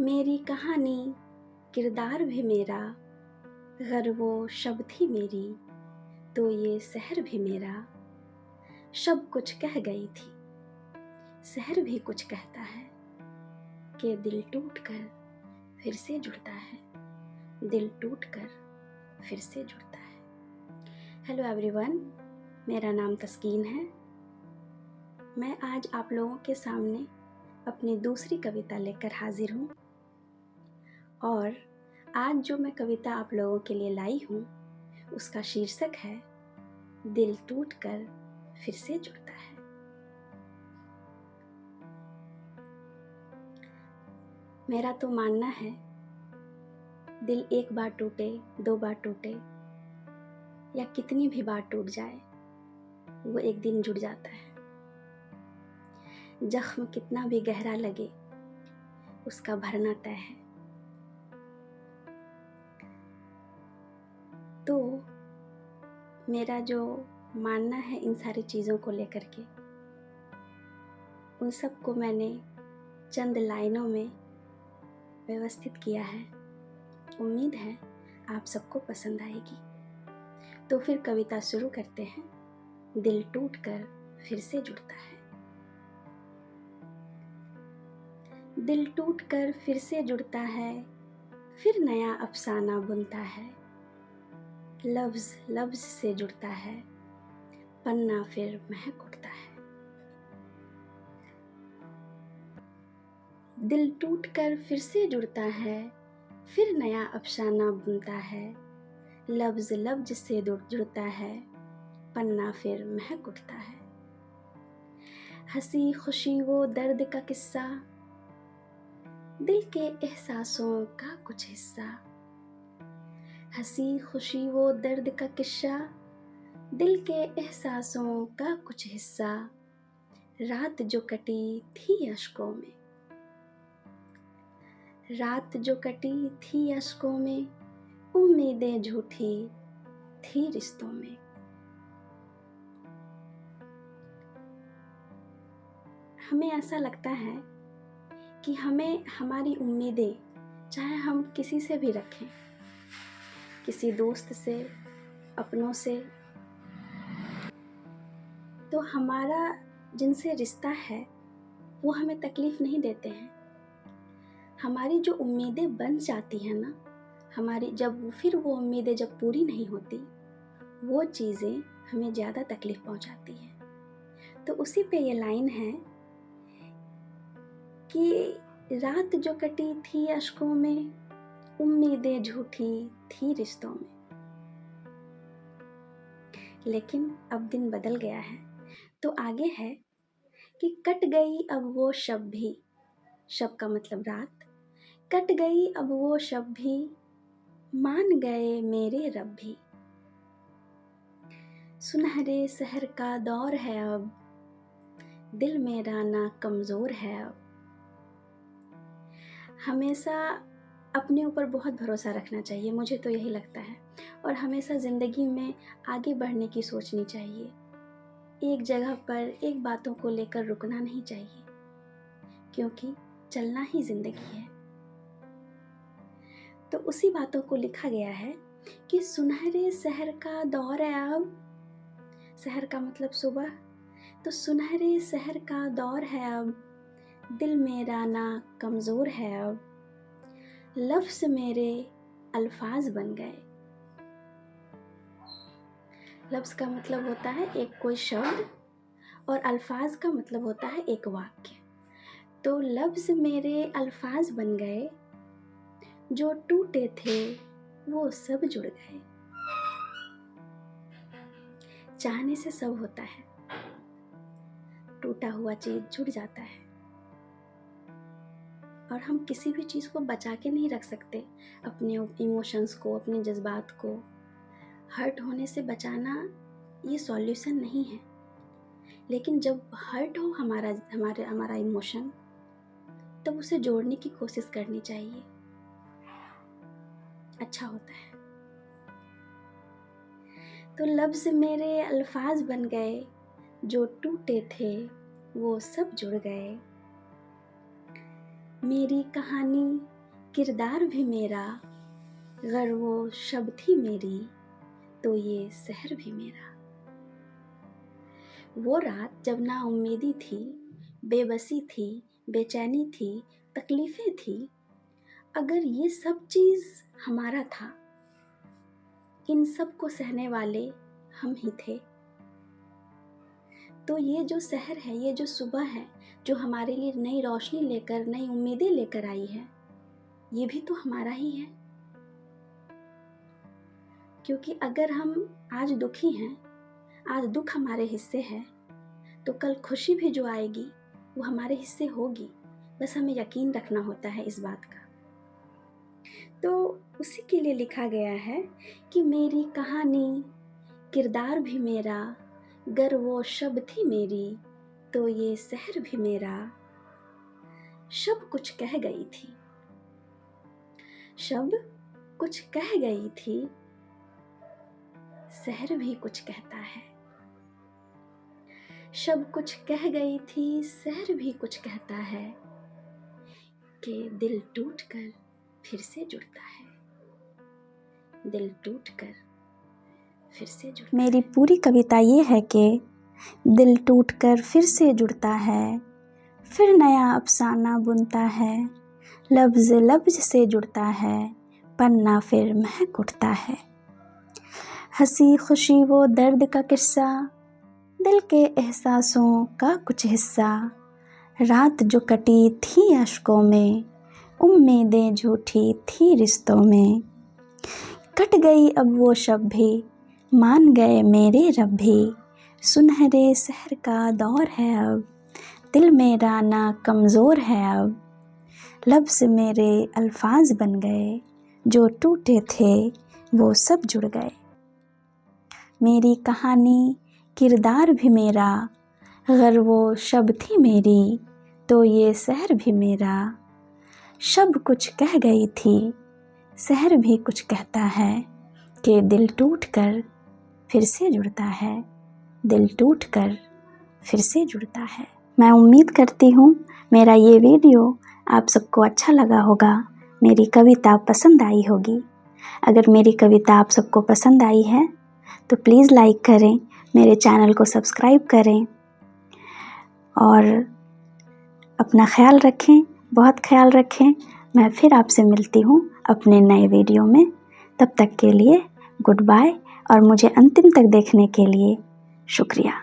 मेरी कहानी किरदार भी मेरा, गर वो शब थी मेरी तो ये सहर भी मेरा। शब कुछ कह गई थी, सहर भी कुछ कहता है कि दिल टूट कर फिर से जुड़ता है, दिल टूट कर फिर से जुड़ता है। हेलो एवरीवन, मेरा नाम तस्कीन है। मैं आज आप लोगों के सामने अपनी दूसरी कविता लेकर हाजिर हूँ और आज जो मैं कविता आप लोगों के लिए लाई हूँ उसका शीर्षक है दिल टूट कर फिर से जुड़ता है। मेरा तो मानना है दिल एक बार टूटे, दो बार टूटे या कितनी भी बार टूट जाए, वो एक दिन जुड़ जाता है। जख्म कितना भी गहरा लगे उसका भरना तय है। तो मेरा जो मानना है इन सारी चीज़ों को लेकर के, उन सब को मैंने चंद लाइनों में व्यवस्थित किया है। उम्मीद है आप सबको पसंद आएगी। तो फिर कविता शुरू करते हैं। दिल टूट कर फिर से जुड़ता है। दिल टूट कर फिर से जुड़ता है, फिर नया अफसाना बुनता है। लफ्ज़ लफ्ज़ से जुड़ता है, पन्ना फिर महक उठता है। दिल टूट कर फिर से जुड़ता है, फिर नया अफसाना बुनता है। लफ्ज़ लफ्ज़ से जुड़ता है, पन्ना फिर महक उठता है। हंसी खुशी वो दर्द का किस्सा, दिल के एहसासों का कुछ हिस्सा। हंसी खुशी वो दर्द का किस्सा, दिल के एहसासों का कुछ हिस्सा। रात जो कटी थी अश्कों में, रात जो कटी थी अश्कों में, उम्मीदें झूठी थी रिश्तों में। हमें ऐसा लगता है कि हमें हमारी उम्मीदें, चाहे हम किसी से भी रखें, किसी दोस्त से, अपनों से, तो हमारा जिनसे रिश्ता है वो हमें तकलीफ़ नहीं देते हैं। हमारी जो उम्मीदें बन जाती हैं ना, हमारी फिर वो उम्मीदें जब पूरी नहीं होती, वो चीज़ें हमें ज़्यादा तकलीफ़ पहुंचाती हैं। तो उसी पे ये लाइन है कि रात जो कटी थी अश्कों में, उम्मीदें झूठी थी रिश्तों में। लेकिन अब दिन बदल गया है, तो आगे है कि कट गई अब वो शब भी, शब का मतलब रात, कट गई अब वो शब भी, मान गए मेरे रब भी। सुनहरे सहर का दौर है अब, दिल मेरा ना कमज़ोर है अब। हमेशा अपने ऊपर बहुत भरोसा रखना चाहिए, मुझे तो यही लगता है। और हमेशा ज़िंदगी में आगे बढ़ने की सोचनी चाहिए। एक जगह पर एक बातों को लेकर रुकना नहीं चाहिए, क्योंकि चलना ही ज़िंदगी है। तो उसी बातों को लिखा गया है कि सुनहरे सहर का दौर है अब, सहर का मतलब सुबह, तो सुनहरे सहर का दौर है अब, दिल मेरा ना कमज़ोर है अब। लफ्ज़ मेरे अल्फाज बन गए। लफ्ज़ का मतलब होता है एक कोई शब्द, और अल्फाज का मतलब होता है एक वाक्य। तो लफ्ज़ मेरे अल्फाज बन गए, जो टूटे थे वो सब जुड़ गए। चाहने से सब होता है, टूटा हुआ चीज़ जुड़ जाता है। और हम किसी भी चीज़ को बचा के नहीं रख सकते। अपने इमोशंस को, अपने जज्बात को हर्ट होने से बचाना ये सॉल्यूशन नहीं है। लेकिन जब हर्ट हो हमारा इमोशन, तब उसे जोड़ने की कोशिश करनी चाहिए, अच्छा होता है। तो लफ्ज़ मेरे अल्फाज बन गए, जो टूटे थे वो सब जुड़ गए। मेरी कहानी किरदार भी मेरा, गर वो शब थी मेरी, तो ये सहर भी मेरा। वो रात जब ना उम्मीदी थी, बेबसी थी, बेचैनी थी, तकलीफ़ें थी, अगर ये सब चीज़ हमारा था, इन सब को सहने वाले हम ही थे, तो ये जो सहर है, ये जो सुबह है, जो हमारे लिए नई रोशनी लेकर, नई उम्मीदें लेकर आई है, ये भी तो हमारा ही है। क्योंकि अगर हम आज दुखी हैं, आज दुख हमारे हिस्से है, तो कल खुशी भी जो आएगी वो हमारे हिस्से होगी। बस हमें यकीन रखना होता है इस बात का। तो उसी के लिए लिखा गया है कि मेरी कहानी, किरदार भी मेरा, गर वो शब थी मेरी, तो ये सहर भी मेरा। शब कुछ कह गई थी, शब कुछ कह गई थी, सहर भी कुछ कहता है। शब कुछ कह गई थी, सहर भी कुछ कहता है, कि दिल टूटकर फिर से जुड़ता है, दिल टूटकर फिर से जुड़ता है। मेरी पूरी कविता ये है कि दिल टूटकर फिर से जुड़ता है, फिर नया अफसाना बुनता है, लफ्ज़ लफ्ज़ से जुड़ता है, पन्ना फिर महक उठता है। हंसी खुशी वो दर्द का किस्सा, दिल के एहसासों का कुछ हिस्सा, रात जो कटी थी अश्कों में, उम्मीदें झूठी थी रिश्तों में, कट गई अब वो शब भी, मान गए मेरे रब भी, सुनहरे सहर का दौर है अब, दिल मेरा ना कमज़ोर है अब, लफ्ज़ मेरे अल्फाज बन गए, जो टूटे थे वो सब जुड़ गए। मेरी कहानी, किरदार भी मेरा, गर वो शब थी मेरी, तो ये सहर भी मेरा। शब कुछ कह गई थी, सहर भी कुछ कहता है, कि दिल टूट कर फिर से जुड़ता है, दिल टूट कर फिर से जुड़ता है। मैं उम्मीद करती हूँ मेरा ये वीडियो आप सबको अच्छा लगा होगा, मेरी कविता पसंद आई होगी। अगर मेरी कविता आप सबको पसंद आई है तो प्लीज़ लाइक करें, मेरे चैनल को सब्सक्राइब करें और अपना ख्याल रखें, बहुत ख्याल रखें। मैं फिर आपसे मिलती हूँ अपने नए वीडियो में। तब तक के लिए गुड बाय और मुझे अंतिम तक देखने के लिए शुक्रिया।